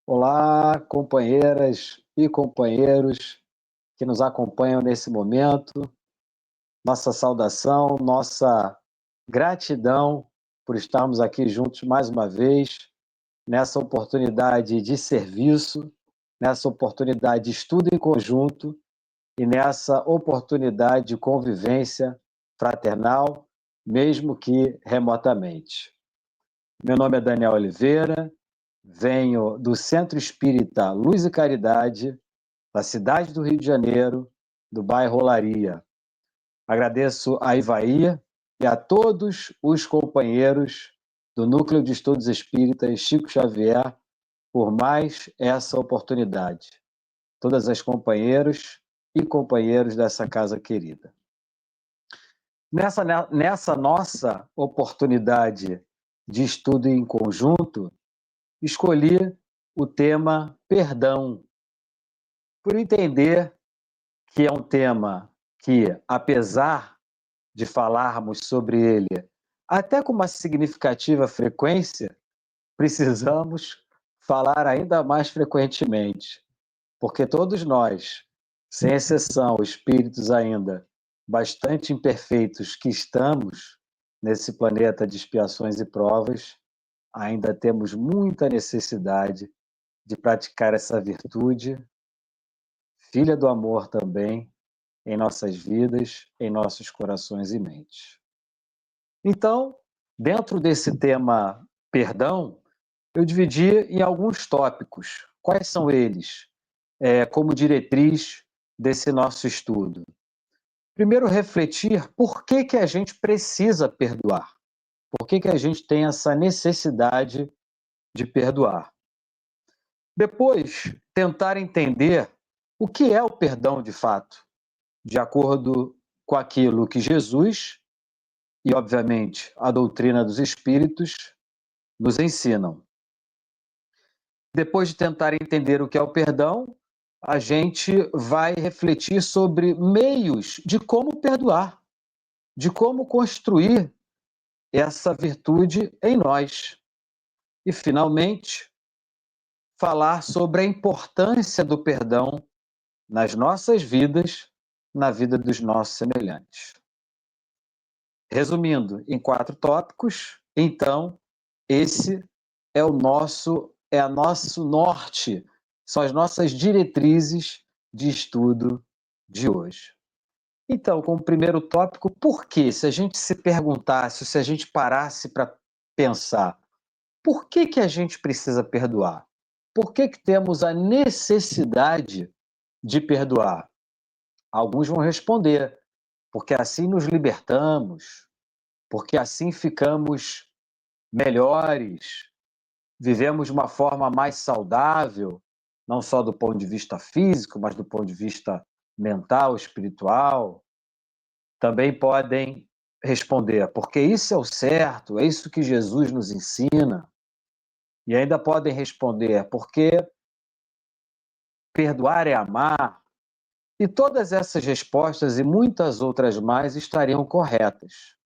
Olá, companheiras e companheiros que nos acompanham nesse momento. Nossa saudação, nossa gratidão por estarmos aqui juntos mais uma vez, nessa oportunidade de serviço, nessa oportunidade de estudo em conjunto e nessa oportunidade de convivência fraternal, mesmo que remotamente. Meu nome é Daniel Oliveira, venho do Centro Espírita Luz e Caridade, da cidade do Rio de Janeiro, do bairro Olaria. Agradeço a Ivaí e a todos os companheiros do Núcleo de Estudos Espíritas Chico Xavier por mais essa oportunidade. Todas as companheiras e companheiros dessa casa querida. Nessa nossa oportunidade de estudo em conjunto, escolhi o tema perdão, por entender que é um tema que, apesar de falarmos sobre ele até com uma significativa frequência, precisamos falar ainda mais frequentemente, porque todos nós, sem exceção, espíritos ainda bastante imperfeitos que estamos nesse planeta de expiações e provas, ainda temos muita necessidade de praticar essa virtude, filha do amor também, em nossas vidas, em nossos corações e mentes. Então, dentro desse tema perdão, eu dividi em alguns tópicos. Quais são eles? Como diretriz desse nosso estudo. Primeiro, refletir por que a gente precisa perdoar. Por que a gente tem essa necessidade de perdoar. Depois, tentar entender o que é o perdão de fato, de acordo com aquilo que Jesus e, obviamente, a doutrina dos espíritos nos ensinam. Depois de tentar entender o que é o perdão, a gente vai refletir sobre meios de como perdoar, de como construir essa virtude em nós. E, finalmente, falar sobre a importância do perdão nas nossas vidas, na vida dos nossos semelhantes. Resumindo em 4 tópicos, então, esse é o nosso norte, são as nossas diretrizes de estudo de hoje. Então, como primeiro tópico, por que? Se a gente se perguntasse, se a gente parasse para pensar, por que a gente precisa perdoar? Por que temos a necessidade de perdoar? Alguns vão responder, porque assim nos libertamos, porque assim ficamos melhores, vivemos de uma forma mais saudável, não só do ponto de vista físico, mas do ponto de vista mental, espiritual. Também podem responder, porque isso é o certo, é isso que Jesus nos ensina. E ainda podem responder, porque perdoar é amar. E todas essas respostas e muitas outras mais estariam corretas.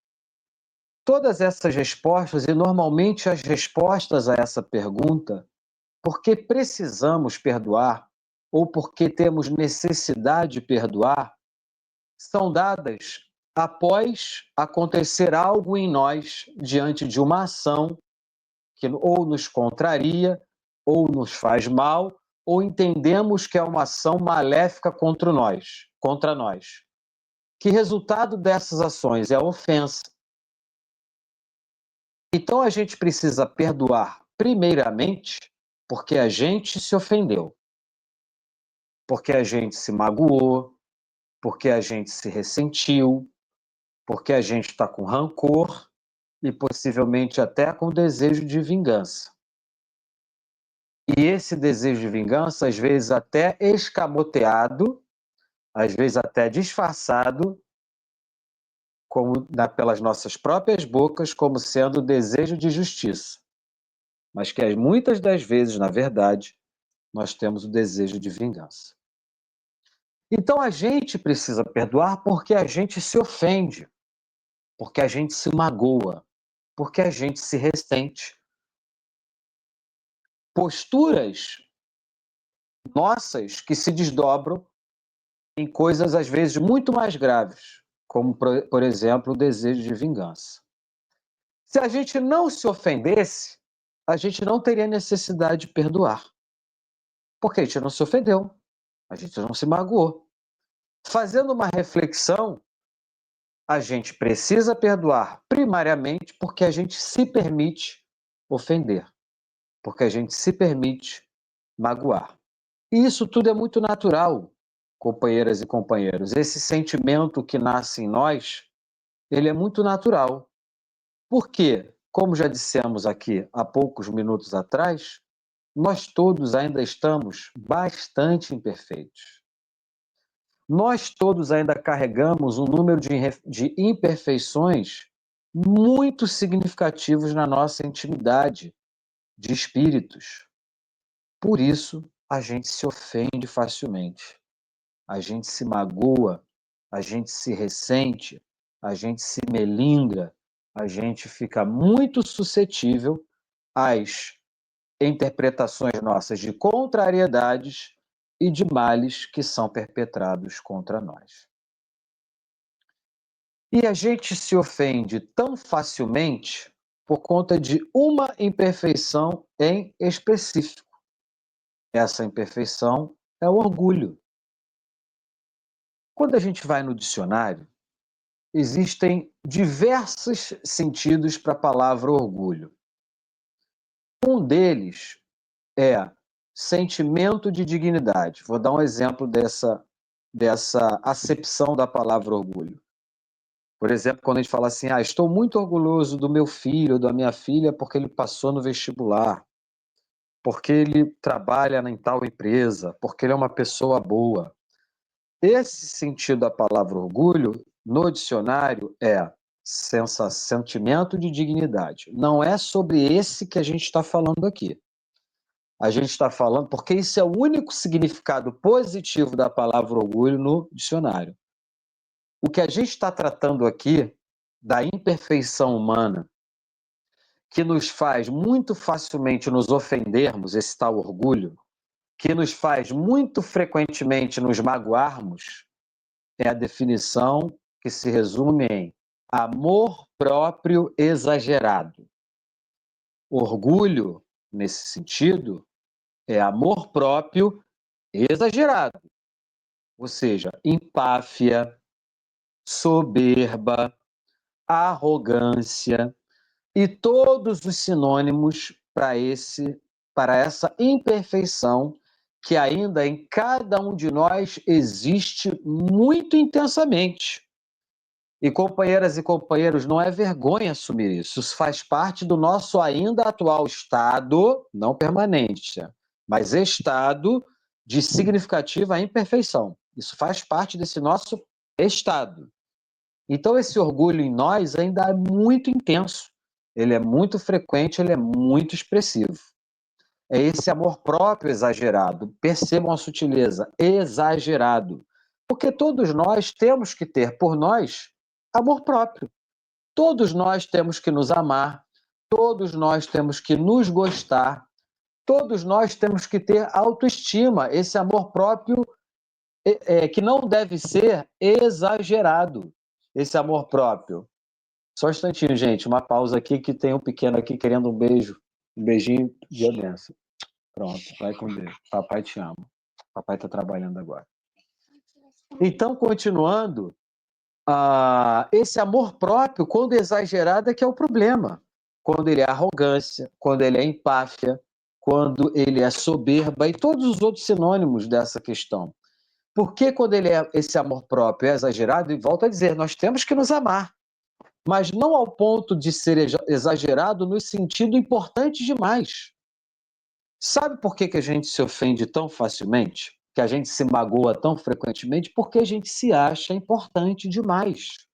Todas essas respostas, e normalmente as respostas a essa pergunta, por que precisamos perdoar ou por que temos necessidade de perdoar, são dadas após acontecer algo em nós diante de uma ação que ou nos contraria, ou nos faz mal, ou entendemos que é uma ação maléfica contra nós. Que resultado dessas ações? É a ofensa. Então a gente precisa perdoar, primeiramente, porque a gente se ofendeu, porque a gente se magoou, porque a gente se ressentiu, porque a gente está com rancor e possivelmente até com desejo de vingança. E esse desejo de vingança, às vezes até escamoteado, às vezes até disfarçado, pelas nossas próprias bocas, como sendo o desejo de justiça. Mas que muitas das vezes, na verdade, nós temos o desejo de vingança. Então a gente precisa perdoar porque a gente se ofende, porque a gente se magoa, porque a gente se ressente. Posturas nossas que se desdobram em coisas, às vezes, muito mais graves, como, por exemplo, o desejo de vingança. Se a gente não se ofendesse, a gente não teria necessidade de perdoar, porque a gente não se ofendeu, a gente não se magoou. Fazendo uma reflexão, a gente precisa perdoar primariamente porque a gente se permite ofender, porque a gente se permite magoar. E isso tudo é muito natural, companheiras e companheiros. Esse sentimento que nasce em nós, ele é muito natural. Porque, como já dissemos aqui há poucos minutos atrás, nós todos ainda estamos bastante imperfeitos. Nós todos ainda carregamos um número de imperfeições muito significativos na nossa intimidade de espíritos. Por isso, a gente se ofende facilmente, a gente se magoa, a gente se ressente, a gente se melindra, a gente fica muito suscetível às interpretações nossas de contrariedades e de males que são perpetrados contra nós. E a gente se ofende tão facilmente por conta de uma imperfeição em específico. Essa imperfeição é o orgulho. Quando a gente vai no dicionário, existem diversos sentidos para a palavra orgulho. Um deles é sentimento de dignidade. Vou dar um exemplo dessa acepção da palavra orgulho. Por exemplo, quando a gente fala assim, estou muito orgulhoso do meu filho ou da minha filha porque ele passou no vestibular, porque ele trabalha em tal empresa, porque ele é uma pessoa boa. Esse sentido da palavra orgulho, no dicionário, é sentimento de dignidade. Não é sobre esse que a gente está falando aqui. A gente está falando, porque isso é o único significado positivo da palavra orgulho no dicionário. O que a gente está tratando aqui, da imperfeição humana, que nos faz muito facilmente nos ofendermos, esse tal orgulho, que nos faz muito frequentemente nos magoarmos, é a definição que se resume em amor próprio exagerado. Orgulho, nesse sentido, é amor próprio exagerado, ou seja, empáfia, soberba, arrogância e todos os sinônimos para essa imperfeição que ainda em cada um de nós existe muito intensamente. E companheiras e companheiros, não é vergonha assumir isso. Isso faz parte do nosso ainda atual estado, não permanente, mas estado de significativa imperfeição. Isso faz parte desse nosso estado. Então, esse orgulho em nós ainda é muito intenso. Ele é muito frequente, ele é muito expressivo. É esse amor próprio exagerado. Percebam a sutileza, exagerado. Porque todos nós temos que ter por nós amor próprio. Todos nós temos que nos amar, todos nós temos que nos gostar, todos nós temos que ter autoestima, esse amor próprio que não deve ser exagerado, esse amor próprio. Só um instantinho, gente, uma pausa aqui que tem um pequeno aqui querendo um beijo, um beijinho de benção. Pronto, vai com Deus. Papai te ama. Papai está trabalhando agora. Então, continuando, esse amor próprio, quando exagerado, é que é o problema. Quando ele é arrogância, quando ele é empáfia, quando ele é soberba e todos os outros sinônimos dessa questão. Porque quando esse amor próprio é exagerado, e volto a dizer, nós temos que nos amar, mas não ao ponto de ser exagerado no sentido importante demais. Sabe por que a gente se ofende tão facilmente? Que a gente se magoa tão frequentemente? Porque a gente se acha importante demais.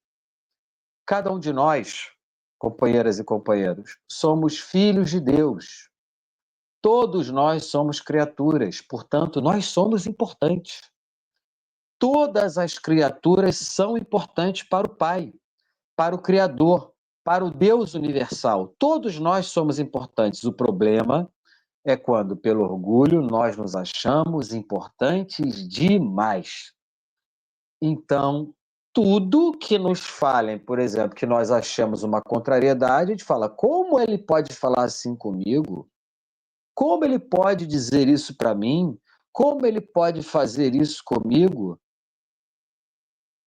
Cada um de nós, companheiras e companheiros, somos filhos de Deus. Todos nós somos criaturas, portanto, nós somos importantes. Todas as criaturas são importantes para o Pai, para o Criador, para o Deus universal. Todos nós somos importantes. O problema é quando, pelo orgulho, nós nos achamos importantes demais. Então, tudo que nos falem, por exemplo, que nós achamos uma contrariedade, a gente fala: como ele pode falar assim comigo? Como ele pode dizer isso para mim? Como ele pode fazer isso comigo?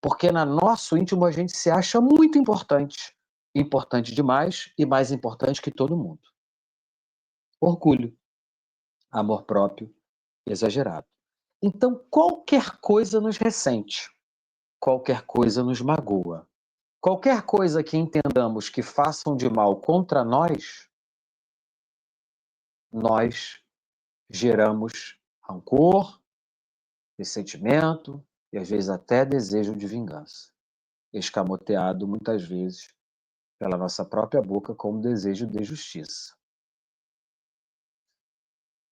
Porque na nosso íntimo a gente se acha muito importante, importante demais e mais importante que todo mundo. Orgulho, amor próprio exagerado. Então, qualquer coisa nos ressente, qualquer coisa nos magoa, qualquer coisa que entendamos que façam de mal contra nós geramos rancor, ressentimento e às vezes até desejo de vingança, escamoteado muitas vezes pela nossa própria boca como desejo de justiça.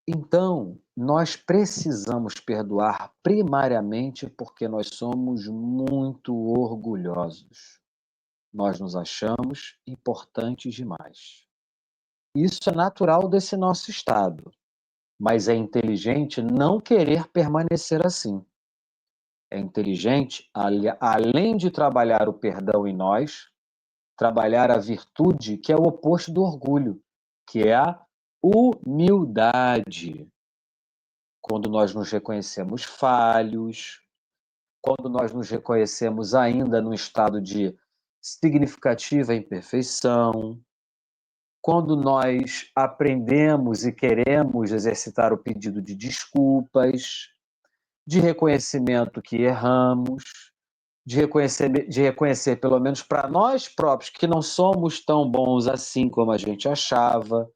Então, nós precisamos perdoar primariamente porque nós somos muito orgulhosos. Nós nos achamos importantes demais. Isso é natural desse nosso estado, mas é inteligente não querer permanecer assim. É inteligente, além de trabalhar o perdão em nós, trabalhar a virtude que é o oposto do orgulho, que é a humildade. Quando nós nos reconhecemos falhos, quando nós nos reconhecemos ainda num estado de significativa imperfeição, quando nós aprendemos e queremos exercitar o pedido de desculpas, de reconhecimento que erramos, de reconhecer pelo menos para nós próprios que não somos tão bons assim como a gente achava,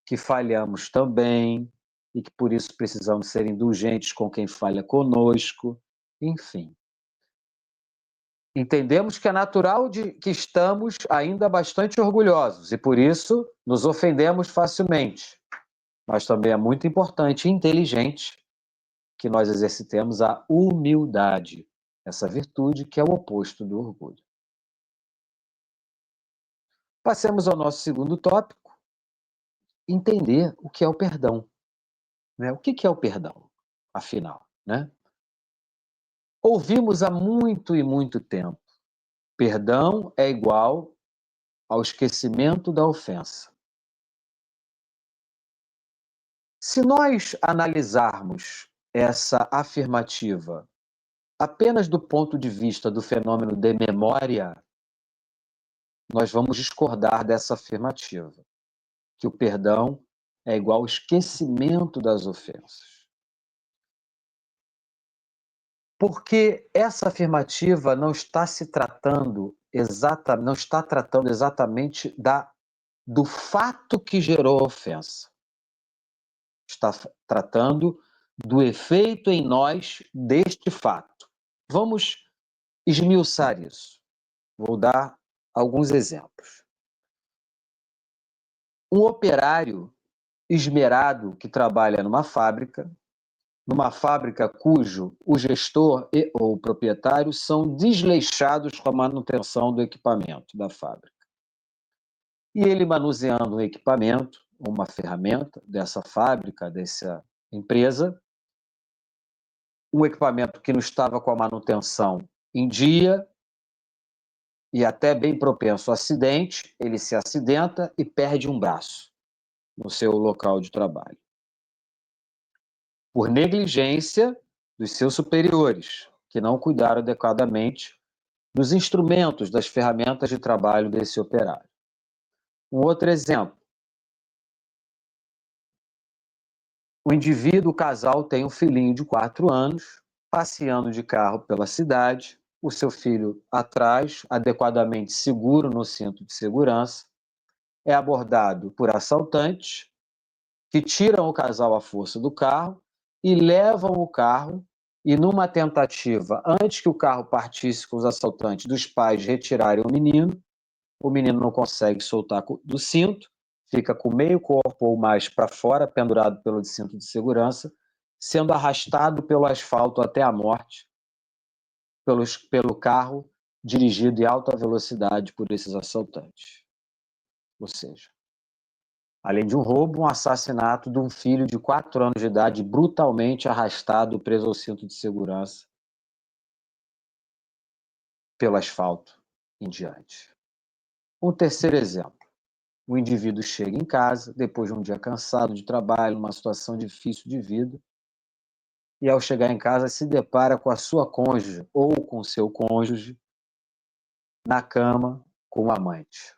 que falhamos também e que por isso precisamos ser indulgentes com quem falha conosco, enfim. Entendemos que é natural de que estamos ainda bastante orgulhosos e por isso nos ofendemos facilmente. Mas também é muito importante e inteligente que nós exercitemos a humildade, essa virtude que é o oposto do orgulho. Passemos ao nosso segundo tópico, entender o que é o perdão. Né? O que é o perdão, afinal? Né? Ouvimos há muito e muito tempo. Perdão é igual ao esquecimento da ofensa. Se nós analisarmos essa afirmativa apenas do ponto de vista do fenômeno de memória, nós vamos discordar dessa afirmativa, que o perdão é igual ao esquecimento das ofensas. Porque essa afirmativa não está tratando exatamente do fato que gerou a ofensa. Está tratando do efeito em nós deste fato. Vamos esmiuçar isso. Vou dar alguns exemplos. Um operário esmerado que trabalha numa fábrica cujo o gestor ou o proprietário são desleixados com a manutenção do equipamento da fábrica. E ele manuseando um equipamento, uma ferramenta dessa fábrica, dessa empresa, um equipamento que não estava com a manutenção em dia e até bem propenso a acidente, ele se acidenta e perde um braço no seu local de trabalho. Por negligência dos seus superiores, que não cuidaram adequadamente dos instrumentos, das ferramentas de trabalho desse operário. Um outro exemplo. O casal, tem um filhinho de 4 anos, passeando de carro pela cidade, o seu filho atrás, adequadamente seguro no cinto de segurança, é abordado por assaltantes que tiram o casal à força do carro e levam o carro e numa tentativa, antes que o carro partisse com os assaltantes, dos pais retirarem o menino não consegue soltar do cinto, fica com meio corpo ou mais para fora, pendurado pelo cinto de segurança, sendo arrastado pelo asfalto até a morte, pelo carro dirigido em alta velocidade por esses assaltantes. Ou seja, Além de um roubo, um assassinato de um filho de 4 anos de idade brutalmente arrastado, preso ao cinto de segurança pelo asfalto em diante. Um terceiro exemplo. O indivíduo chega em casa, depois de um dia cansado de trabalho, uma situação difícil de vida, e ao chegar em casa se depara com a sua cônjuge ou com seu cônjuge na cama com o amante.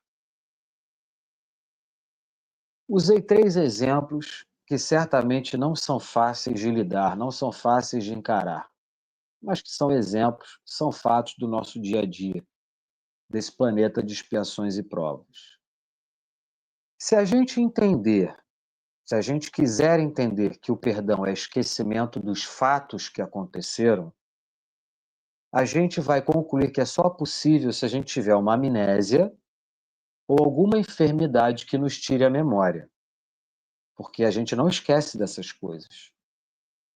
Usei 3 exemplos que certamente não são fáceis de lidar, não são fáceis de encarar, mas que são exemplos, são fatos do nosso dia a dia, desse planeta de expiações e provas. Se a gente entender, se a gente quiser entender que o perdão é esquecimento dos fatos que aconteceram, a gente vai concluir que é só possível se a gente tiver uma amnésia ou alguma enfermidade que nos tire a memória, porque a gente não esquece dessas coisas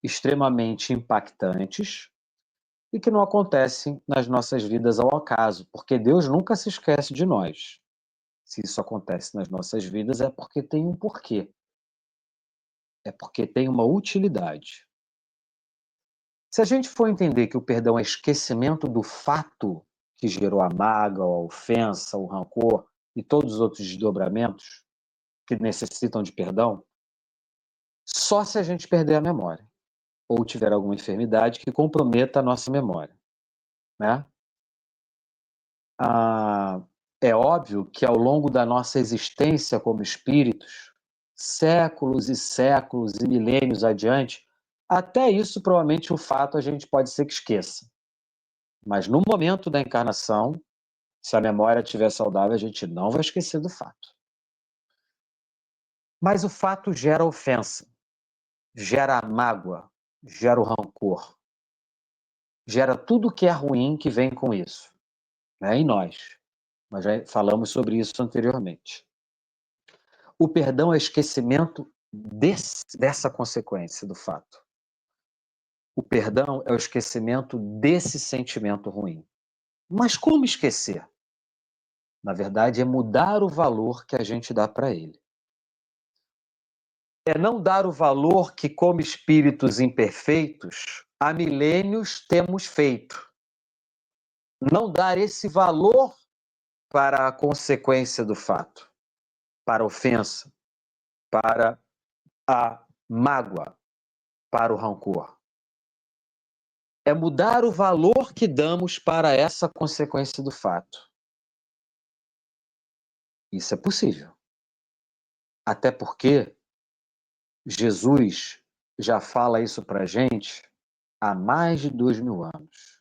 extremamente impactantes e que não acontecem nas nossas vidas ao acaso, porque Deus nunca se esquece de nós. Se isso acontece nas nossas vidas é porque tem um porquê, é porque tem uma utilidade. Se a gente for entender que o perdão é esquecimento do fato que gerou a mágoa, a ofensa, o rancor e todos os outros desdobramentos que necessitam de perdão, só se a gente perder a memória ou tiver alguma enfermidade que comprometa a nossa memória, né? Ah, é óbvio que ao longo da nossa existência como espíritos, séculos e séculos e milênios adiante, até isso provavelmente o fato a gente pode ser que esqueça. Mas no momento da encarnação, se a memória estiver saudável, a gente não vai esquecer do fato. Mas o fato gera ofensa, gera mágoa, gera o rancor, gera tudo que é ruim que vem com isso, né? Em nós. Nós já falamos sobre isso anteriormente. O perdão é esquecimento dessa consequência do fato. O perdão é o esquecimento desse sentimento ruim. Mas como esquecer? Na verdade, é mudar o valor que a gente dá para ele. É não dar o valor que, como espíritos imperfeitos, há milênios temos feito. Não dar esse valor para a consequência do fato, para a ofensa, para a mágoa, para o rancor. É mudar o valor que damos para essa consequência do fato. Isso é possível. Até porque Jesus já fala isso para a gente há mais de 2000 anos.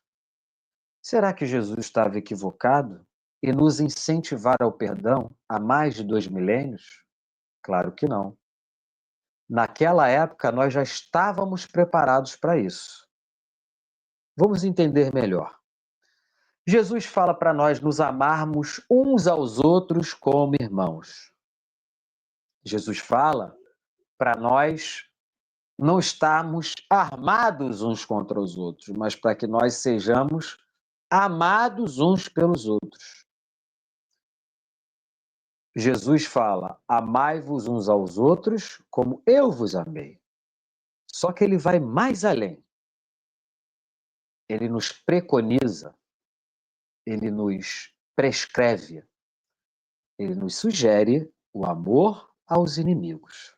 Será que Jesus estava equivocado em nos incentivar ao perdão há mais de 2 milênios? Claro que não. Naquela época, nós já estávamos preparados para isso. Vamos entender melhor. Jesus fala para nós nos amarmos uns aos outros como irmãos. Jesus fala para nós não estarmos armados uns contra os outros, mas para que nós sejamos amados uns pelos outros. Jesus fala: amai-vos uns aos outros como eu vos amei. Só que ele vai mais além. Ele nos preconiza, ele nos prescreve, ele nos sugere o amor aos inimigos.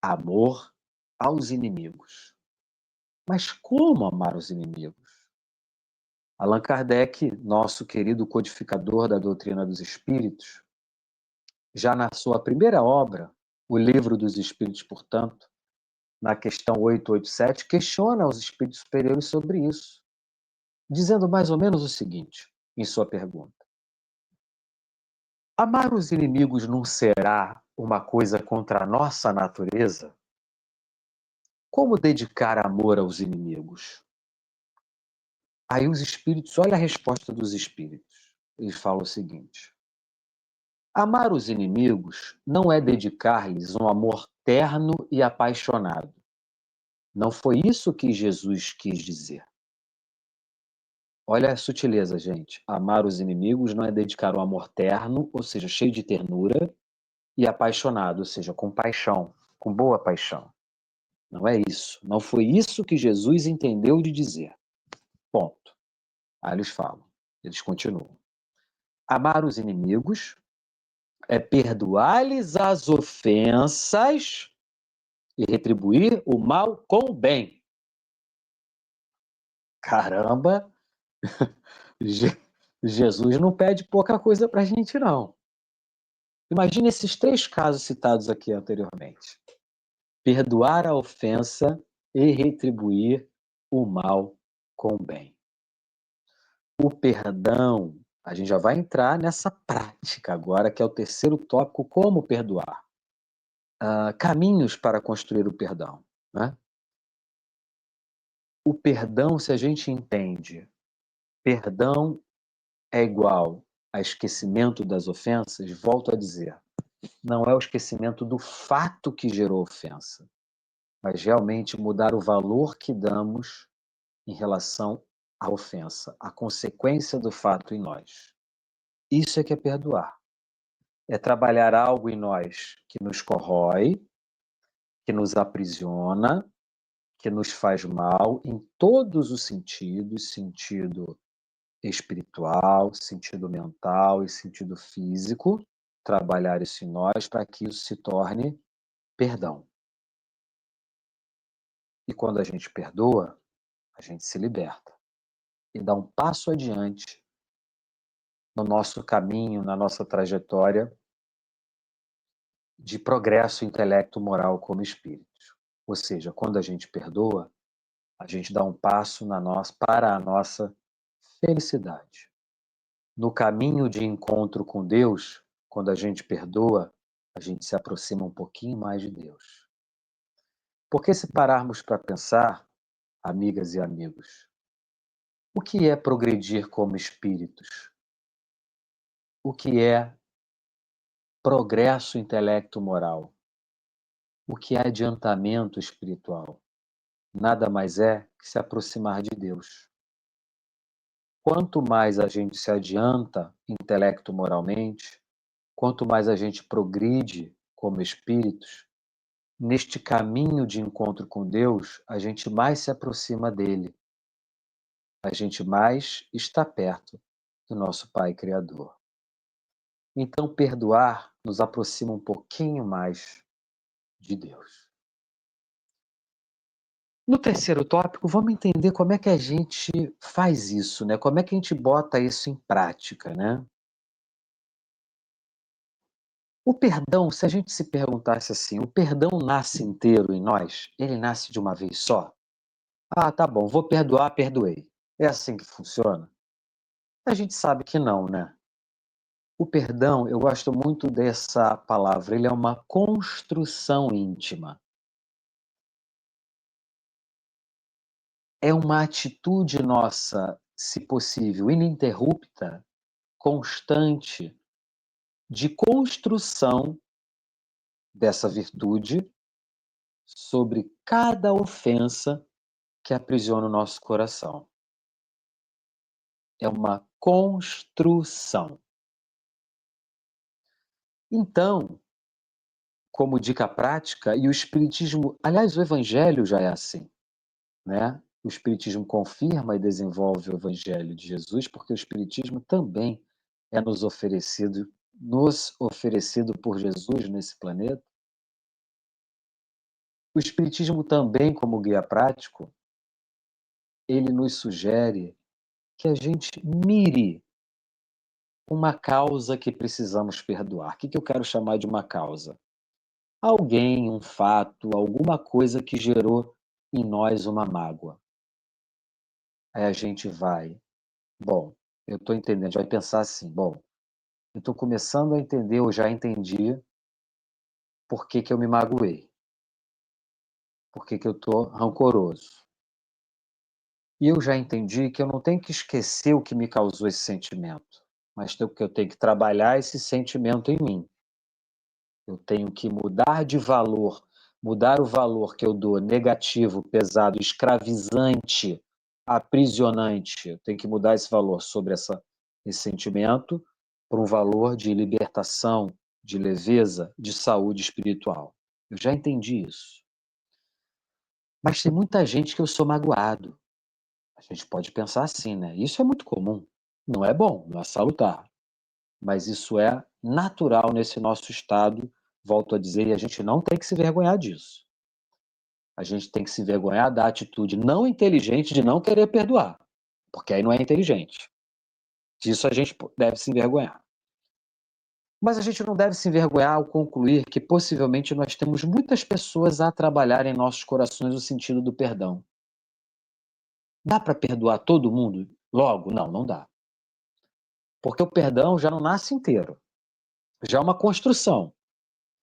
Amor aos inimigos. Mas como amar os inimigos? Allan Kardec, nosso querido codificador da doutrina dos espíritos, já na sua primeira obra, O Livro dos Espíritos, portanto, na questão 887, questiona os espíritos superiores sobre isso, dizendo mais ou menos o seguinte, em sua pergunta: amar os inimigos não será uma coisa contra a nossa natureza? Como dedicar amor aos inimigos? Aí os espíritos, olha a resposta dos espíritos. Eles falam o seguinte: amar os inimigos não é dedicar-lhes um amor terno e apaixonado. Não foi isso que Jesus quis dizer. Olha a sutileza, gente. Amar os inimigos não é dedicar um amor terno, ou seja, cheio de ternura, e apaixonado, ou seja, com paixão, com boa paixão. Não é isso. Não foi isso que Jesus entendeu de dizer. Ponto. Aí eles falam, eles continuam. Amar os inimigos é perdoar-lhes as ofensas e retribuir o mal com o bem. Caramba, Jesus não pede pouca coisa para a gente, não. Imagine esses 3 casos citados aqui anteriormente. Perdoar a ofensa e retribuir o mal com o bem. O perdão, a gente já vai entrar nessa prática agora, que é o terceiro tópico, como perdoar. Caminhos para construir o perdão, né? O perdão, se a gente entende, perdão é igual a esquecimento das ofensas, volto a dizer, não é o esquecimento do fato que gerou ofensa, mas realmente mudar o valor que damos em relação à ofensa, a consequência do fato em nós. Isso é que é perdoar. É trabalhar algo em nós que nos corrói, que nos aprisiona, que nos faz mal em todos os sentidos, sentido espiritual, sentido mental e sentido físico, trabalhar isso em nós para que isso se torne perdão. E quando a gente perdoa, a gente se liberta e dá um passo adiante no nosso caminho, na nossa trajetória de progresso intelecto, moral como espírito. Ou seja, quando a gente perdoa, a gente dá um passo para a nossa felicidade. No caminho de encontro com Deus, quando a gente perdoa, a gente se aproxima um pouquinho mais de Deus. Porque se pararmos para pensar, amigas e amigos, o que é progredir como espíritos? O que é progresso intelecto-moral? O que é adiantamento espiritual? Nada mais é que se aproximar de Deus. Quanto mais a gente se adianta intelecto-moralmente, quanto mais a gente progride como espíritos, neste caminho de encontro com Deus, a gente mais se aproxima dele, a gente mais está perto do nosso Pai Criador. Então, perdoar nos aproxima um pouquinho mais de Deus. No terceiro tópico, vamos entender como é que a gente faz isso, né? Como é que a gente bota isso em prática, né? O perdão, se a gente se perguntasse assim, o perdão nasce inteiro em nós? Ele nasce de uma vez só? Ah, tá bom, vou perdoar, perdoei. É assim que funciona? A gente sabe que não, né? O perdão, eu gosto muito dessa palavra, ele é uma construção íntima. É uma atitude nossa, se possível, ininterrupta, constante, de construção dessa virtude sobre cada ofensa que aprisiona o nosso coração. É uma construção. Então, como dica prática, e o Espiritismo, aliás, o Evangelho já é assim, né? O Espiritismo confirma e desenvolve o Evangelho de Jesus, porque o Espiritismo também é nos oferecido por Jesus nesse planeta. O Espiritismo também, como guia prático, ele nos sugere que a gente mire uma causa que precisamos perdoar. O que eu quero chamar de uma causa? Alguém, um fato, alguma coisa que gerou em nós uma mágoa. Aí a gente vai, bom, eu estou entendendo, a gente vai pensar assim, bom, eu estou começando a entender, eu já entendi por que que eu me magoei, por que que eu estou rancoroso. E eu já entendi que eu não tenho que esquecer o que me causou esse sentimento, mas que eu tenho que trabalhar esse sentimento em mim. Eu tenho que mudar de valor, mudar o valor que eu dou negativo, pesado, escravizante aprisionante. Eu tenho que mudar esse valor sobre esse sentimento para um valor de libertação, de leveza, de saúde espiritual. Eu já entendi isso. Mas tem muita gente que eu sou magoado. A gente pode pensar assim, né? Isso é muito comum. Não é bom, não é salutar. Mas isso é natural nesse nosso estado, volto a dizer, e a gente não tem que se vergonhar disso. A gente tem que se vergonhar da atitude não inteligente de não querer perdoar, porque aí não é inteligente. Disso a gente deve se envergonhar. Mas a gente não deve se envergonhar ao concluir que possivelmente nós temos muitas pessoas a trabalhar em nossos corações o sentido do perdão. Dá para perdoar todo mundo logo? Não, não dá. Porque o perdão já não nasce inteiro. Já é uma construção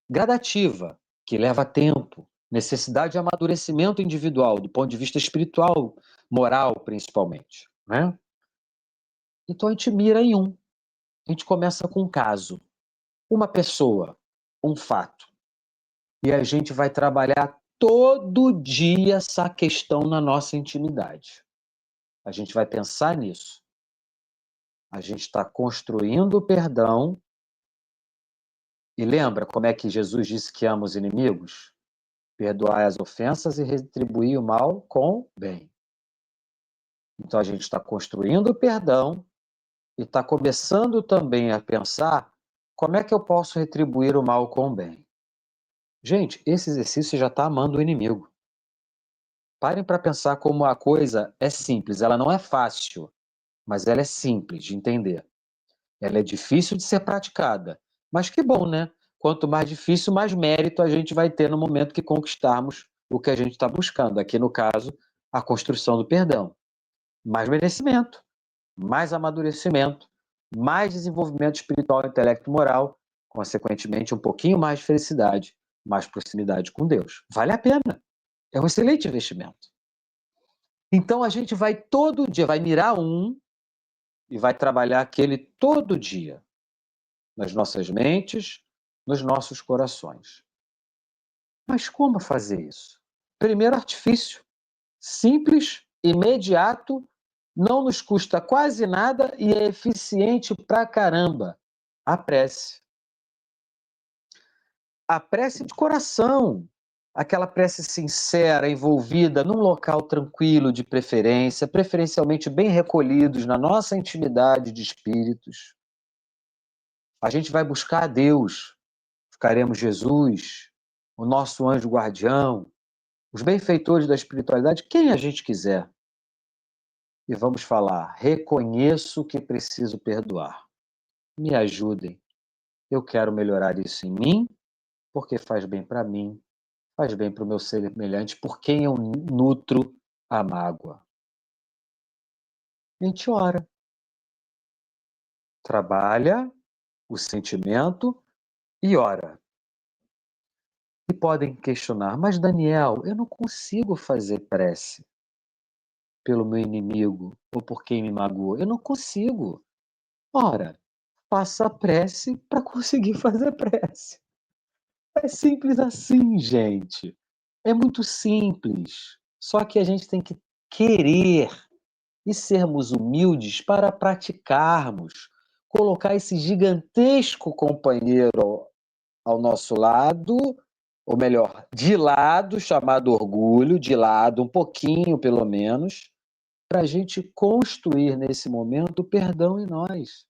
gradativa, que leva tempo, necessidade de amadurecimento individual, do ponto de vista espiritual, moral, principalmente, né? Então a gente mira em um. A gente começa com um caso, uma pessoa, um fato. E a gente vai trabalhar todo dia essa questão na nossa intimidade. A gente vai pensar nisso. A gente está construindo o perdão. E lembra como é que Jesus disse que ama os inimigos? Perdoai as ofensas e retribuir o mal com bem. Então a gente está construindo o perdão e está começando também a pensar como é que eu posso retribuir o mal com o bem. Gente, esse exercício já está amando o inimigo. Parem para pensar como a coisa é simples. Ela não é fácil, mas ela é simples de entender. Ela é difícil de ser praticada. Mas que bom, né? Quanto mais difícil, mais mérito a gente vai ter no momento que conquistarmos o que a gente está buscando. Aqui, no caso, a construção do perdão. Mais merecimento, mais amadurecimento, mais desenvolvimento espiritual, intelecto e moral, consequentemente, um pouquinho mais de felicidade, mais proximidade com Deus. Vale a pena. É um excelente investimento. Então, a gente vai todo dia, vai mirar um e vai trabalhar aquele todo dia, nas nossas mentes, nos nossos corações. Mas como fazer isso? Primeiro artifício, simples, imediato, não nos custa quase nada e é eficiente pra caramba. A prece. A prece de coração. Aquela prece sincera, envolvida num local tranquilo de preferência, preferencialmente bem recolhidos na nossa intimidade de espíritos. A gente vai buscar a Deus, ficaremos Jesus, o nosso anjo guardião, os benfeitores da espiritualidade, quem a gente quiser. E vamos falar: reconheço que preciso perdoar. Me ajudem. Eu quero melhorar isso em mim, porque faz bem para mim, faz bem para o meu semelhante, por quem eu nutro a mágoa. A gente ora, trabalha o sentimento e ora. E podem questionar, mas Daniel, eu não consigo fazer prece pelo meu inimigo ou por quem me magoou. Eu não consigo. Ora, faça a prece para conseguir fazer prece. É simples assim, gente. É muito simples. Só que a gente tem que querer e sermos humildes para praticarmos, colocar esse gigantesco companheiro ao nosso lado, ou melhor, de lado, chamado orgulho, de lado, um pouquinho pelo menos, para a gente construir nesse momento o perdão em nós.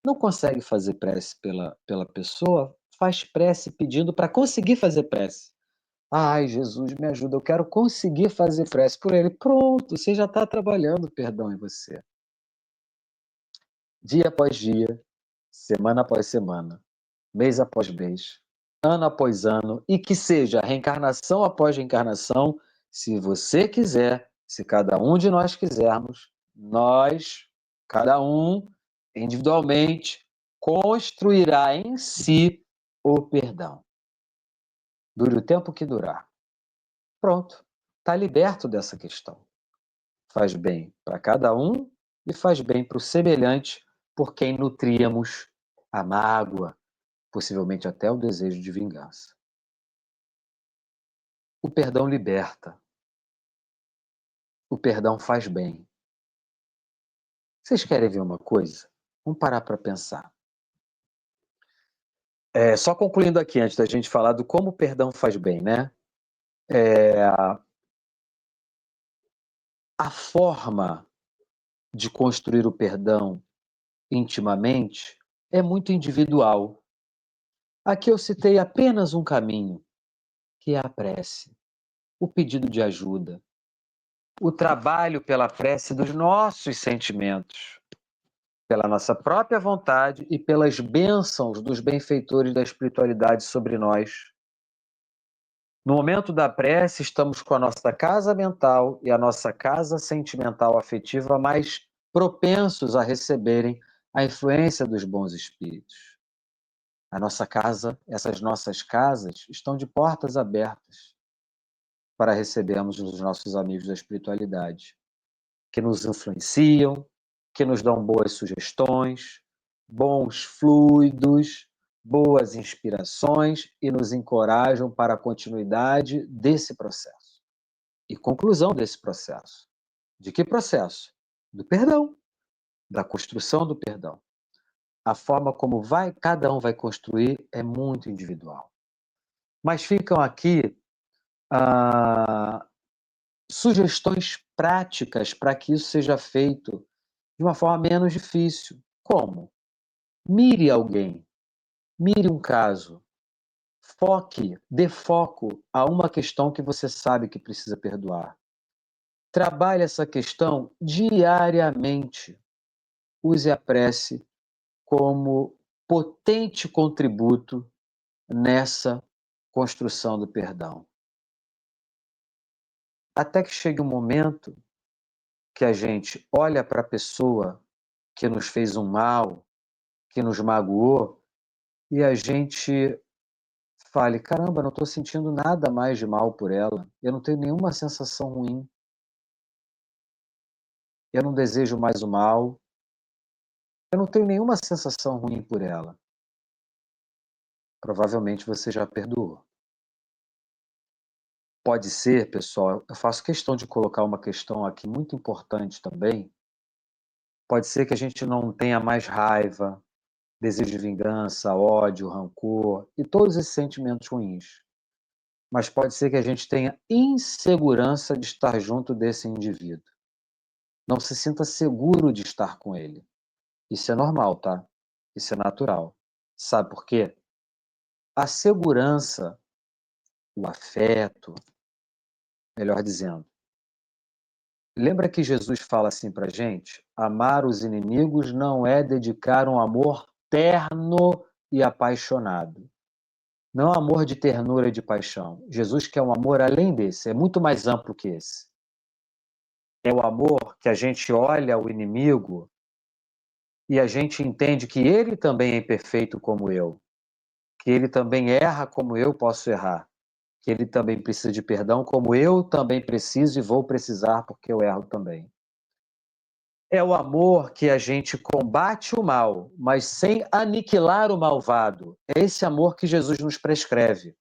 Não consegue fazer prece pela pessoa, faz prece pedindo para conseguir fazer prece. Ai, Jesus, me ajuda, eu quero conseguir fazer prece por ele. Pronto, você já está trabalhando o perdão em você. Dia após dia, semana após semana, mês após mês, ano após ano, e que seja reencarnação após reencarnação, se você quiser, se cada um de nós quisermos, nós, cada um, individualmente, construirá em si o perdão. Dure o tempo que durar. Pronto, está liberto dessa questão. Faz bem para cada um e faz bem para o semelhante por quem nutríamos a mágoa, possivelmente até o desejo de vingança. O perdão liberta. o perdão faz bem. Vocês querem ver uma coisa? Vamos parar para pensar. Só concluindo aqui, antes da gente falar do como o perdão faz bem, né? A forma de construir o perdão intimamente é muito individual. Aqui eu citei apenas um caminho, que é a prece, o pedido de ajuda, o trabalho pela prece dos nossos sentimentos, pela nossa própria vontade e pelas bênçãos dos benfeitores da espiritualidade sobre nós. No momento da prece, estamos com a nossa casa mental e a nossa casa sentimental afetiva mais propensos a receberem a influência dos bons espíritos. A nossa casa, essas nossas casas, estão de portas abertas para recebermos os nossos amigos da espiritualidade, que nos influenciam, que nos dão boas sugestões, bons fluidos, boas inspirações e nos encorajam para a continuidade desse processo. E conclusão desse processo. De que processo? Do perdão, da construção do perdão. A forma como cada um vai construir é muito individual. Mas ficam aqui sugestões práticas para que isso seja feito de uma forma menos difícil. Como? Mire alguém, mire um caso, dê foco a uma questão que você sabe que precisa perdoar. Trabalhe essa questão diariamente. Use a prece como potente contributo nessa construção do perdão. Até que chegue um momento que a gente olha para a pessoa que nos fez um mal, que nos magoou, e a gente fale, caramba, não estou sentindo nada mais de mal por ela, eu não tenho nenhuma sensação ruim, eu não desejo mais o mal, eu não tenho nenhuma sensação ruim por ela. Provavelmente você já perdoou. Pode ser, pessoal, eu faço questão de colocar uma questão aqui muito importante também, pode ser que a gente não tenha mais raiva, desejo de vingança, ódio, rancor e todos esses sentimentos ruins. Mas pode ser que a gente tenha insegurança de estar junto desse indivíduo. Não se sinta seguro de estar com ele. Isso é normal, tá? Isso é natural. Sabe por quê? A segurança, o afeto, melhor dizendo. Lembra que Jesus fala assim pra gente? Amar os inimigos não é dedicar um amor terno e apaixonado. Não é um amor de ternura e de paixão. Jesus quer um amor além desse, é muito mais amplo que esse. É o amor que a gente olha o inimigo e a gente entende que ele também é imperfeito como eu, que ele também erra como eu posso errar, que ele também precisa de perdão como eu também preciso e vou precisar porque eu erro também. É o amor que a gente combate o mal, mas sem aniquilar o malvado. É esse amor que Jesus nos prescreve.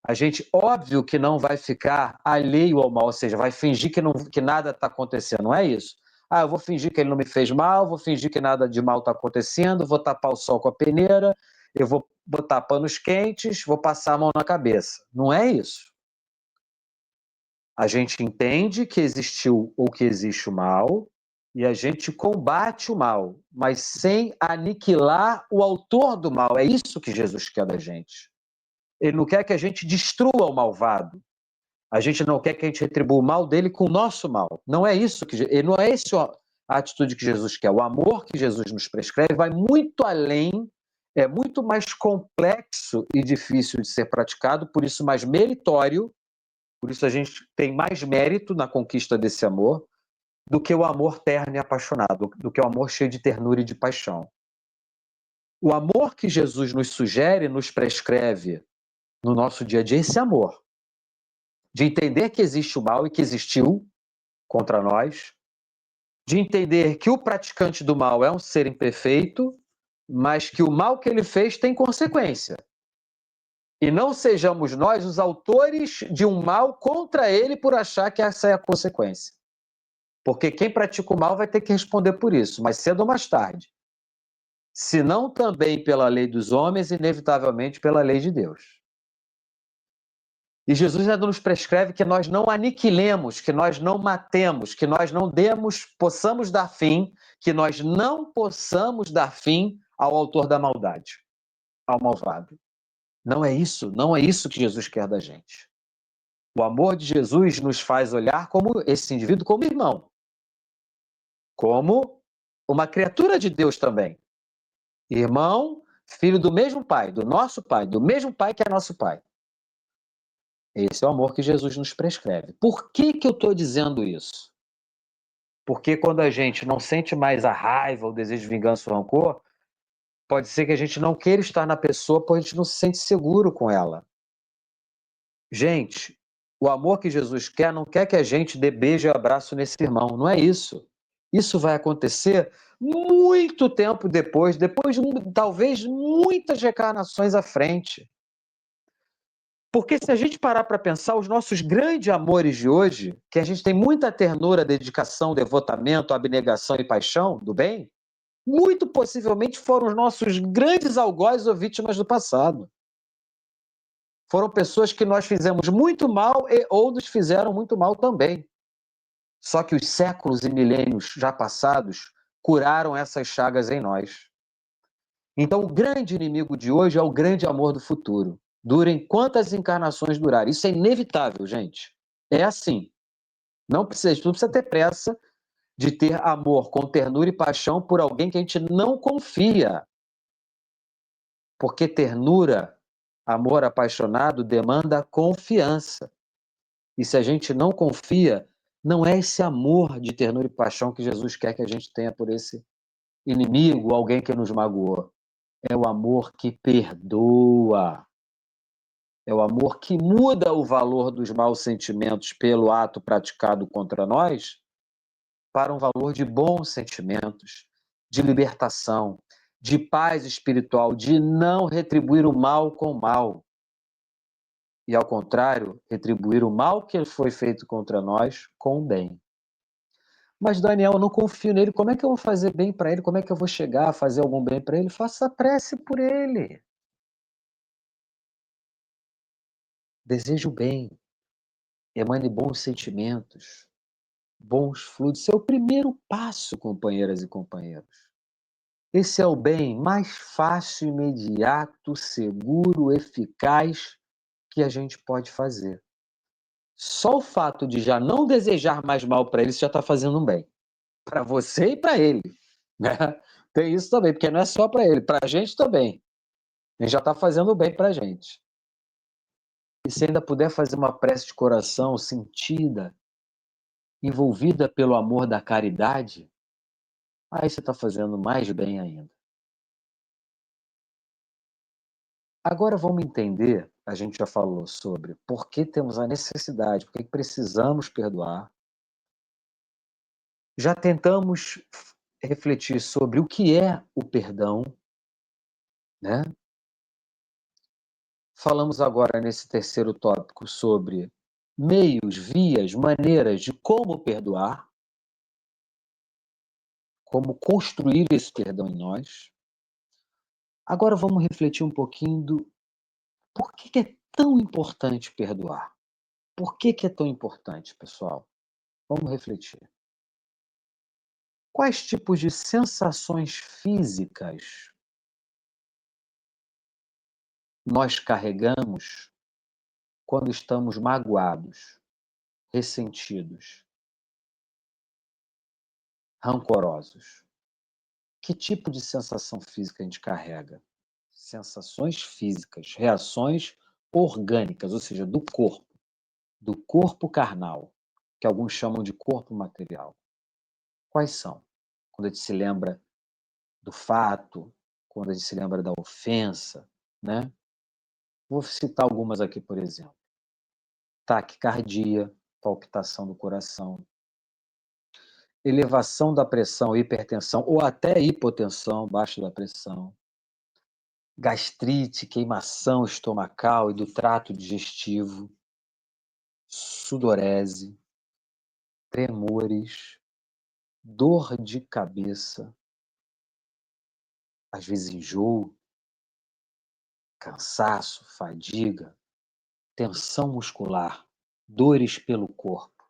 A gente, óbvio que não vai ficar alheio ao mal, ou seja, vai fingir que nada está acontecendo, não é isso? Eu vou fingir que ele não me fez mal, vou fingir que nada de mal está acontecendo, vou tapar o sol com a peneira, eu vou botar panos quentes, vou passar a mão na cabeça. Não é isso. A gente entende que existiu ou que existe o mal e a gente combate o mal, mas sem aniquilar o autor do mal. É isso que Jesus quer da gente. Ele não quer que a gente destrua o malvado. A gente não quer que a gente retribua o mal dele com o nosso mal. Não é isso não é essa a atitude que Jesus quer. O amor que Jesus nos prescreve vai muito além, é muito mais complexo e difícil de ser praticado, por isso mais meritório, por isso a gente tem mais mérito na conquista desse amor do que o amor terno e apaixonado, do que o amor cheio de ternura e de paixão. O amor que Jesus nos sugere, nos prescreve no nosso dia a dia, é esse amor de entender que existe o mal e que existiu contra nós, de entender que o praticante do mal é um ser imperfeito, mas que o mal que ele fez tem consequência. E não sejamos nós os autores de um mal contra ele por achar que essa é a consequência. Porque quem pratica o mal vai ter que responder por isso, mais cedo ou mais tarde. Se não também pela lei dos homens, inevitavelmente pela lei de Deus. E Jesus ainda nos prescreve que nós não aniquilemos, que nós não matemos, que nós não possamos dar fim, que nós não possamos dar fim ao autor da maldade, ao malvado. Não é isso que Jesus quer da gente. O amor de Jesus nos faz olhar como esse indivíduo como irmão, como uma criatura de Deus também. Irmão, filho do mesmo pai, do nosso pai, do mesmo pai que é nosso pai. Esse é o amor que Jesus nos prescreve. Por que eu estou dizendo isso? Porque quando a gente não sente mais a raiva, o desejo de vingança ou rancor, pode ser que a gente não queira estar na pessoa porque a gente não se sente seguro com ela. Gente, o amor que Jesus quer não quer que a gente dê beijo e abraço nesse irmão, não é isso. Isso vai acontecer muito tempo depois de talvez muitas reencarnações à frente. Porque se a gente parar para pensar, os nossos grandes amores de hoje, que a gente tem muita ternura, dedicação, devotamento, abnegação e paixão do bem, muito possivelmente foram os nossos grandes algozes ou vítimas do passado. Foram pessoas que nós fizemos muito mal ou nos fizeram muito mal também. Só que os séculos e milênios já passados curaram essas chagas em nós. Então, o grande inimigo de hoje é o grande amor do futuro. Durem quantas encarnações durarem. Isso é inevitável, gente. É assim. Não precisa ter pressa de ter amor com ternura e paixão por alguém que a gente não confia. Porque ternura, amor apaixonado, demanda confiança. E se a gente não confia, não é esse amor de ternura e paixão que Jesus quer que a gente tenha por esse inimigo, alguém que nos magoou. É o amor que perdoa. É o amor que muda o valor dos maus sentimentos pelo ato praticado contra nós para um valor de bons sentimentos, de libertação, de paz espiritual, de não retribuir o mal com o mal. E, ao contrário, retribuir o mal que foi feito contra nós com o bem. Mas, Daniel, eu não confio nele. Como é que eu vou fazer bem para ele? Como é que eu vou chegar a fazer algum bem para ele? Faça prece por ele. Deseje o bem. Emane bons sentimentos, bons fluidos. Esse é o primeiro passo, companheiras e companheiros. Esse é o bem mais fácil, imediato, seguro, eficaz que a gente pode fazer. Só o fato de já não desejar mais mal para ele, você já está fazendo um bem. Para você e para ele. Né? Tem isso também, porque não é só para ele, para a gente também. A gente já está fazendo bem para a gente. E se ainda puder fazer uma prece de coração sentida, envolvida pelo amor da caridade, aí você está fazendo mais bem ainda. Agora vamos entender, a gente já falou sobre por que temos a necessidade, por que precisamos perdoar. Já tentamos refletir sobre o que é o perdão, né? Falamos agora nesse terceiro tópico sobre meios, vias, maneiras de como perdoar, como construir esse perdão em nós. Agora vamos refletir um pouquinho do por que é tão importante perdoar. Por que é tão importante, pessoal? Vamos refletir. Quais tipos de sensações físicas nós carregamos quando estamos magoados, ressentidos, rancorosos? Que tipo de sensação física a gente carrega? Sensações físicas, reações orgânicas, ou seja, do corpo carnal, que alguns chamam de corpo material. Quais são? Quando a gente se lembra do fato, quando a gente se lembra da ofensa, né? Vou citar algumas aqui, por exemplo. Taquicardia, palpitação do coração, elevação da pressão, hipertensão ou até hipotensão, baixa da pressão, gastrite, queimação estomacal e do trato digestivo, sudorese, tremores, dor de cabeça, às vezes enjoo, cansaço, fadiga, tensão muscular, dores pelo corpo,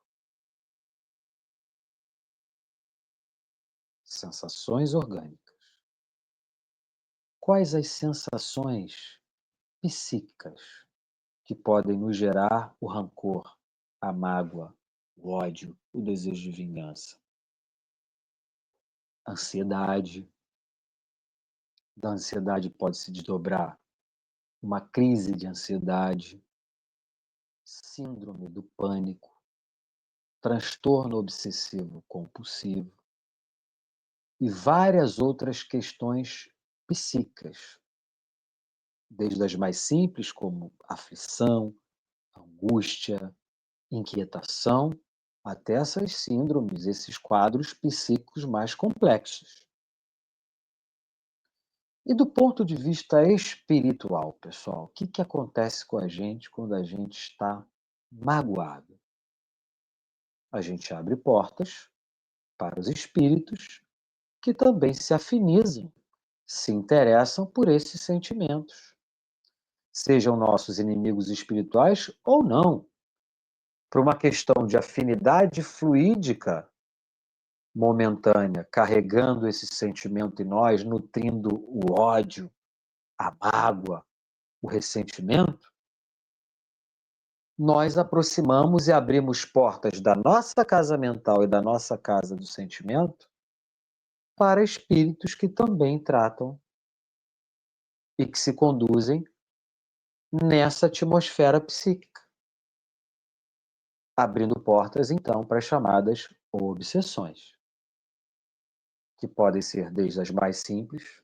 sensações orgânicas. Quais as sensações psíquicas que podem nos gerar o rancor, a mágoa, o ódio, o desejo de vingança? Ansiedade. Da ansiedade pode se desdobrar uma crise de ansiedade, síndrome do pânico, transtorno obsessivo compulsivo e várias outras questões psíquicas, desde as mais simples, como aflição, angústia, inquietação, até essas síndromes, esses quadros psíquicos mais complexos. E do ponto de vista espiritual, pessoal, o que acontece com a gente quando a gente está magoado? A gente abre portas para os espíritos que também se afinizam, se interessam por esses sentimentos, sejam nossos inimigos espirituais ou não, por uma questão de afinidade fluídica momentânea, carregando esse sentimento em nós, nutrindo o ódio, a mágoa, o ressentimento, nós aproximamos e abrimos portas da nossa casa mental e da nossa casa do sentimento para espíritos que também tratam e que se conduzem nessa atmosfera psíquica, abrindo portas, então, para as chamadas obsessões, que podem ser desde as mais simples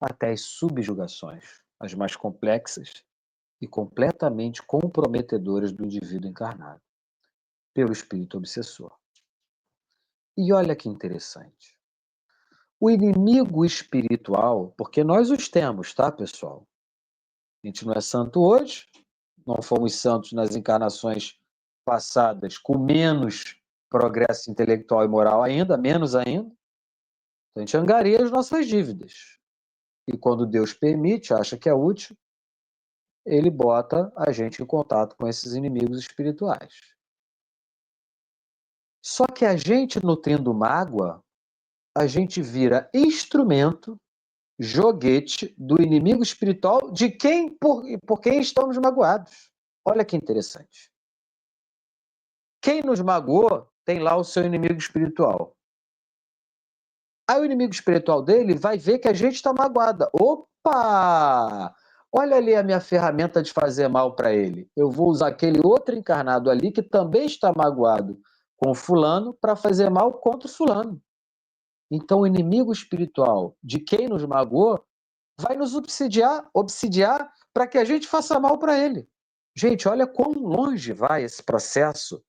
até as subjugações, as mais complexas e completamente comprometedoras do indivíduo encarnado, pelo espírito obsessor. E olha que interessante. O inimigo espiritual, porque nós os temos, tá, pessoal? A gente não é santo hoje, não fomos santos nas encarnações passadas, com menos progresso intelectual e moral ainda, menos ainda. A gente angaria as nossas dívidas. E quando Deus permite, acha que é útil, ele bota a gente em contato com esses inimigos espirituais. Só que a gente, nutrindo mágoa, a gente vira instrumento, joguete do inimigo espiritual de quem por quem estamos magoados. Olha que interessante. Quem nos magoou tem lá o seu inimigo espiritual. Aí o inimigo espiritual dele vai ver que a gente está magoada. Opa! Olha ali a minha ferramenta de fazer mal para ele. Eu vou usar aquele outro encarnado ali que também está magoado com o fulano para fazer mal contra o fulano. Então o inimigo espiritual de quem nos magoou vai nos obsidiar para que a gente faça mal para ele. Gente, olha quão longe vai esse processo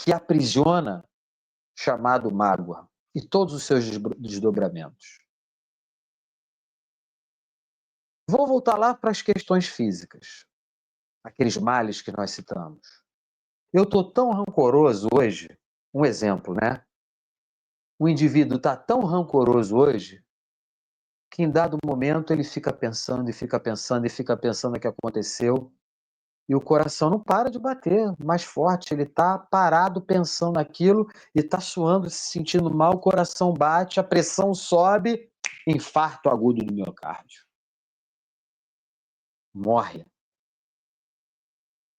que aprisiona, chamado mágoa, e todos os seus desdobramentos. Vou voltar lá para as questões físicas, aqueles males que nós citamos. Eu estou tão rancoroso hoje, um exemplo, né? O indivíduo está tão rancoroso hoje que em dado momento ele fica pensando e fica pensando e fica pensando o que aconteceu e o coração não para de bater mais forte, ele está parado pensando naquilo e está suando, se sentindo mal, o coração bate, a pressão sobe, infarto agudo do miocárdio. Morre.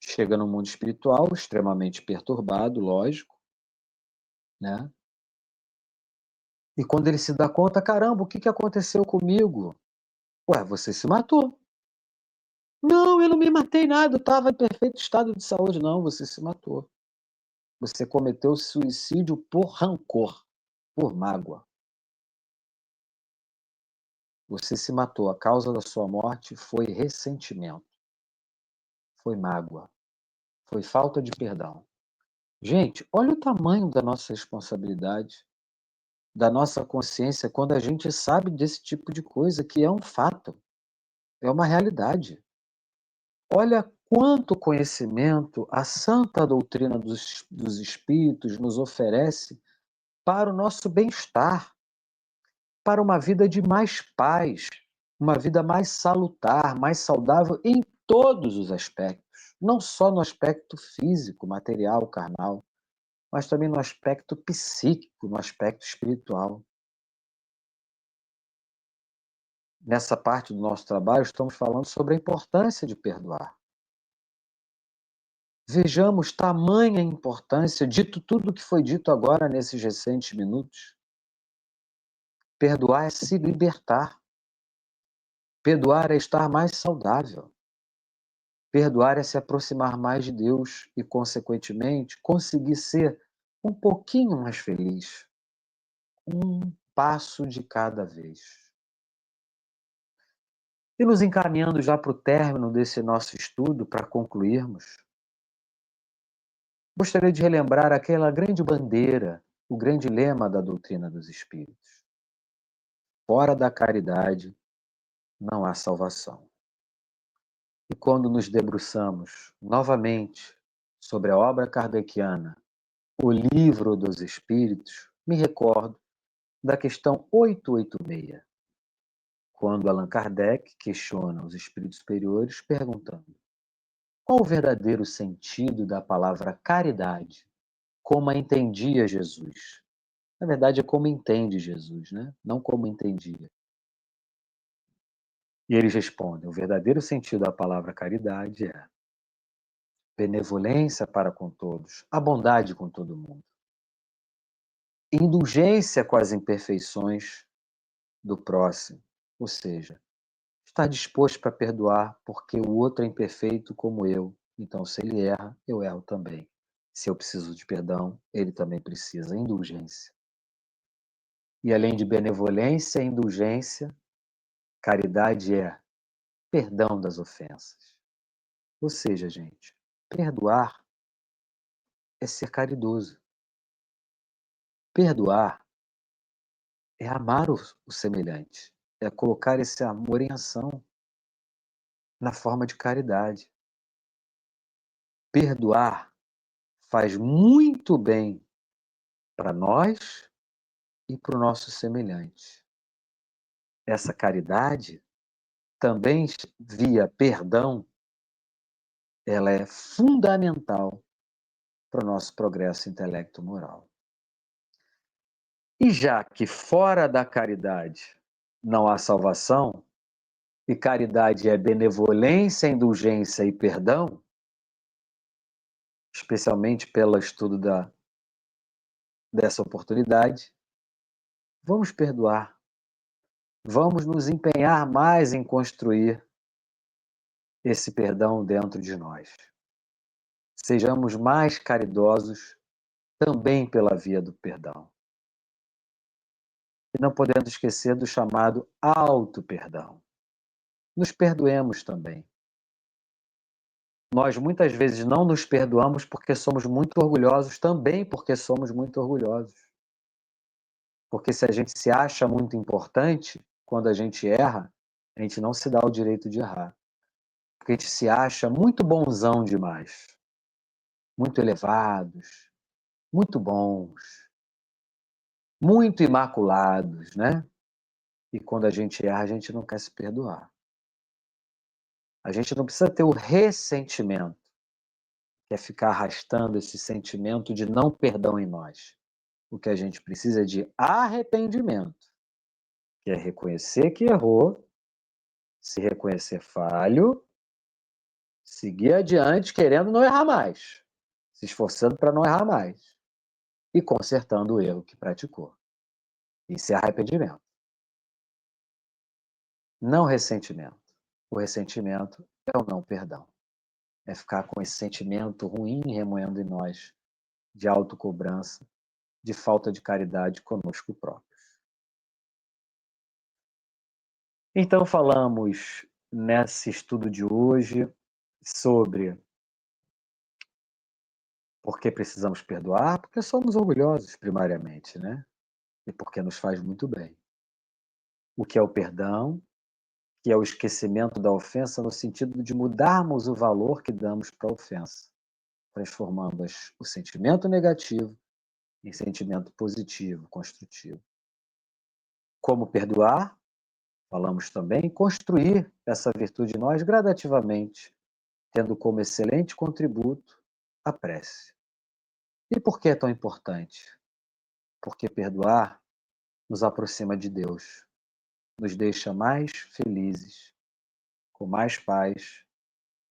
Chega no mundo espiritual, extremamente perturbado, lógico, né? E quando ele se dá conta, caramba, o que aconteceu comigo? Ué, você se matou. Não, eu não me matei nada, eu estava em perfeito estado de saúde. Não, você se matou. Você cometeu suicídio por rancor, por mágoa. Você se matou. A causa da sua morte foi ressentimento, foi mágoa, foi falta de perdão. Gente, olha o tamanho da nossa responsabilidade, da nossa consciência, quando a gente sabe desse tipo de coisa, que é um fato, é uma realidade. Olha quanto conhecimento a santa doutrina dos espíritos nos oferece para o nosso bem-estar, para uma vida de mais paz, uma vida mais salutar, mais saudável em todos os aspectos, não só no aspecto físico, material, carnal, mas também no aspecto psíquico, no aspecto espiritual. Nessa parte do nosso trabalho, estamos falando sobre a importância de perdoar. Vejamos tamanha importância, dito tudo o que foi dito agora nesses recentes minutos. Perdoar é se libertar. Perdoar é estar mais saudável. Perdoar é se aproximar mais de Deus e, consequentemente, conseguir ser um pouquinho mais feliz. Um passo de cada vez. E nos encaminhando já para o término desse nosso estudo, para concluirmos, gostaria de relembrar aquela grande bandeira, o grande lema da doutrina dos espíritos. Fora da caridade não há salvação. E quando nos debruçamos novamente sobre a obra kardeciana, o Livro dos Espíritos, me recordo da questão 886, quando Allan Kardec questiona os espíritos superiores perguntando: qual o verdadeiro sentido da palavra caridade, como a entendia Jesus? Na verdade, é como entende Jesus, né? Não como entendia. E eles respondem: o verdadeiro sentido da palavra caridade é benevolência para com todos, a bondade com todo mundo, indulgência com as imperfeições do próximo, ou seja, estar disposto para perdoar porque o outro é imperfeito como eu, então se ele erra, eu erro também. Se eu preciso de perdão, ele também precisa, indulgência. E além de benevolência e indulgência, caridade é perdão das ofensas. Ou seja, gente, perdoar é ser caridoso. Perdoar é amar o semelhante, é colocar esse amor em ação na forma de caridade. Perdoar faz muito bem para nós e para o nosso semelhante. Essa caridade, também via perdão, ela é fundamental para o nosso progresso intelecto-moral. E já que fora da caridade não há salvação, e caridade é benevolência, indulgência e perdão, especialmente pelo estudo dessa oportunidade, vamos perdoar. Vamos nos empenhar mais em construir esse perdão dentro de nós. Sejamos mais caridosos também pela via do perdão. E não podemos esquecer do chamado auto-perdão. Nos perdoemos também. Nós muitas vezes não nos perdoamos porque somos muito orgulhosos, também porque somos muito orgulhosos. Porque se a gente se acha muito importante, quando a gente erra, a gente não se dá o direito de errar. Porque a gente se acha muito bonzão demais, muito elevados, muito bons, muito imaculados, né? E quando a gente erra, a gente não quer se perdoar. A gente não precisa ter o ressentimento, que é ficar arrastando esse sentimento de não perdão em nós. O que a gente precisa é de arrependimento, que é reconhecer que errou, se reconhecer falho, seguir adiante querendo não errar mais, se esforçando para não errar mais e consertando o erro que praticou. Isso é arrependimento. Não ressentimento. O ressentimento é o não perdão. É ficar com esse sentimento ruim remoendo em nós de autocobrança, de falta de caridade conosco próprios. Então falamos nesse estudo de hoje sobre por que precisamos perdoar, porque somos orgulhosos primariamente, né? E porque nos faz muito bem. O que é o perdão, que é o esquecimento da ofensa no sentido de mudarmos o valor que damos para a ofensa, transformando o sentimento negativo em sentimento positivo, construtivo. Como perdoar? Falamos também em construir essa virtude em nós gradativamente, tendo como excelente contributo a prece. E por que é tão importante? Porque perdoar nos aproxima de Deus, nos deixa mais felizes, com mais paz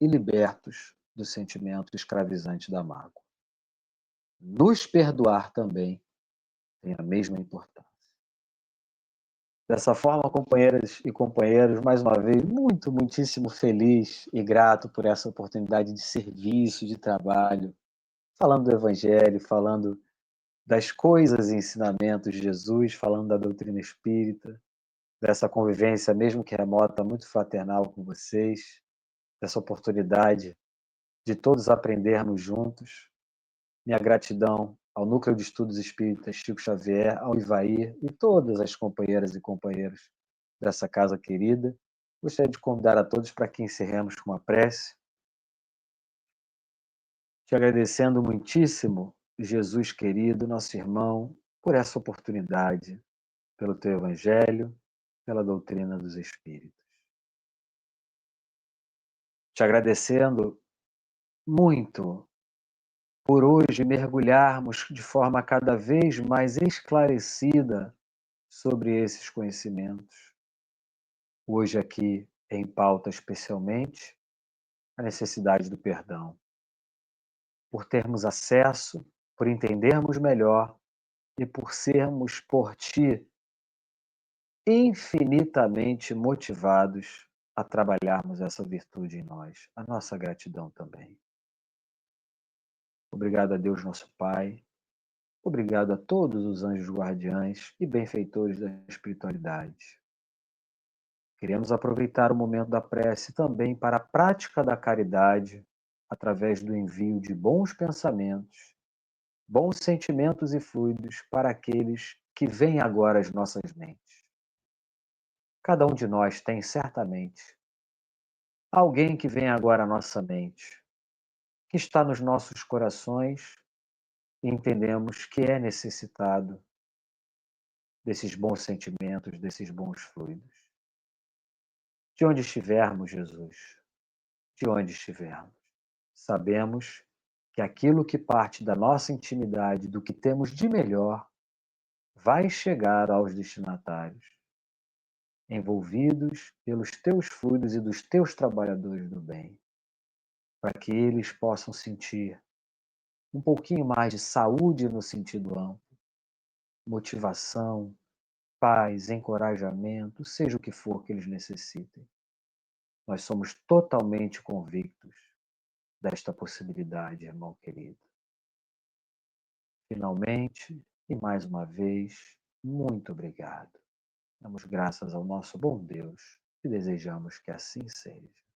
e libertos do sentimento escravizante da mágoa. Nos perdoar também tem a mesma importância. Dessa forma, companheiras e companheiros, mais uma vez, muitíssimo feliz e grato por essa oportunidade de serviço, de trabalho, falando do Evangelho, falando das coisas e ensinamentos de Jesus, falando da doutrina espírita, dessa convivência, mesmo que remota, muito fraternal com vocês, dessa oportunidade de todos aprendermos juntos. Minha gratidão ao Núcleo de Estudos Espíritas Chico Xavier, ao Ivair e todas as companheiras e companheiros dessa casa querida. Gostaria de convidar a todos para que encerremos com uma prece, te agradecendo muitíssimo, Jesus querido, nosso irmão, por essa oportunidade, pelo teu Evangelho, pela doutrina dos Espíritos. Te agradecendo muito por hoje mergulharmos de forma cada vez mais esclarecida sobre esses conhecimentos. Hoje aqui em pauta especialmente a necessidade do perdão. Por termos acesso, por entendermos melhor e por sermos por ti infinitamente motivados a trabalharmos essa virtude em nós. A nossa gratidão também. Obrigado a Deus, nosso Pai. Obrigado a todos os anjos guardiães e benfeitores da espiritualidade. Queremos aproveitar o momento da prece também para a prática da caridade, através do envio de bons pensamentos, bons sentimentos e fluidos para aqueles que vêm agora às nossas mentes. Cada um de nós tem certamente alguém que vem agora à nossa mente, que está nos nossos corações e entendemos que é necessitado desses bons sentimentos, desses bons fluidos. De onde estivermos, Jesus, de onde estivermos, sabemos que aquilo que parte da nossa intimidade, do que temos de melhor, vai chegar aos destinatários, envolvidos pelos teus fluidos e dos teus trabalhadores do bem, para que eles possam sentir um pouquinho mais de saúde no sentido amplo, motivação, paz, encorajamento, seja o que for que eles necessitem. Nós somos totalmente convictos desta possibilidade, irmão querido. Finalmente, e mais uma vez, muito obrigado. Damos graças ao nosso bom Deus e desejamos que assim seja.